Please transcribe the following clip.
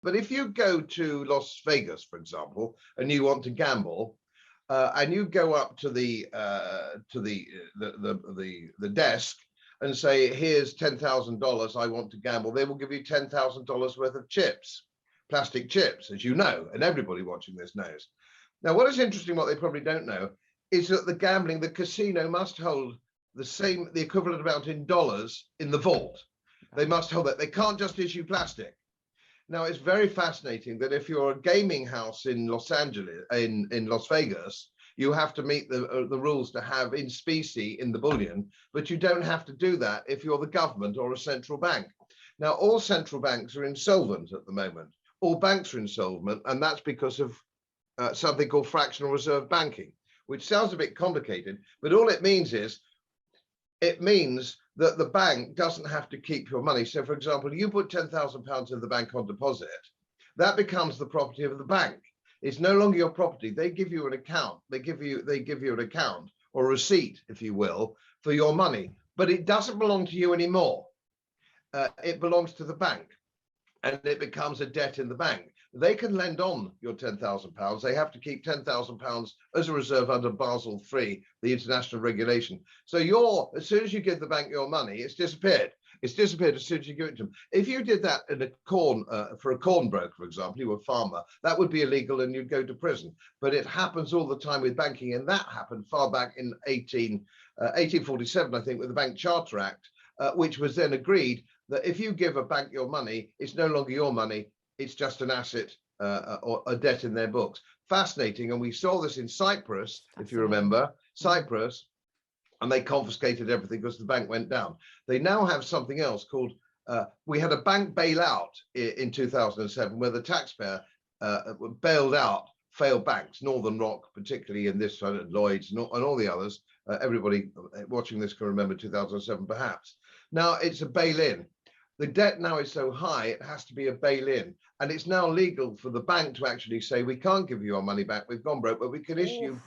But if you go to Las Vegas, for example, and you want to gamble, and you go up to the desk and say, "Here's $10,000. I want to gamble." They will give you $10,000 worth of chips, plastic chips, as you know, and everybody watching this knows. Now, what is interesting, what they probably don't know, is that the casino must hold the equivalent amount in dollars in the vault. They must hold that. They can't just issue plastic. Now, it's very fascinating that if you're a gaming house in Los Angeles, in Las Vegas, you have to meet the rules to have in specie in the bullion, but you don't have to do that if you're the government or a central bank. Now, all central banks are insolvent at the moment. All banks are insolvent, and that's because of something called fractional reserve banking, which sounds a bit complicated, but all it means is it means that the bank doesn't have to keep your money. So, for example, you put £10,000 in the bank on deposit, that becomes the property of the bank. It's no longer your property. They give you an account. They give you an account or a receipt, if you will, for your money, but it doesn't belong to you anymore. It belongs to the bank, and it becomes a debt in the bank. They can lend on your £10,000. They have to keep £10,000 as a reserve under Basel III, the international regulation. So as soon as you give the bank your money, it's disappeared. It's disappeared as soon as you give it to them. If you did that in for a corn broker, for example, you were a farmer, that would be illegal and you'd go to prison. But it happens all the time with banking, and that happened far back in 1847, I think, with the Bank Charter Act, which was then agreed that if you give a bank your money, it's no longer your money. It's just an asset or a debt in their books. Fascinating. And we saw this in Cyprus, if you remember, Cyprus, and they confiscated everything because the bank went down. They now have something else called, we had a bank bailout in 2007 where the taxpayer bailed out failed banks, Northern Rock, particularly in this one, Lloyd's and all the others. Everybody watching this can remember 2007 perhaps. Now it's a bail-in. The debt now is so high, it has to be a bail-in. And it's now legal for the bank to actually say, we can't give you our money back, we've gone broke, but we can issue bonds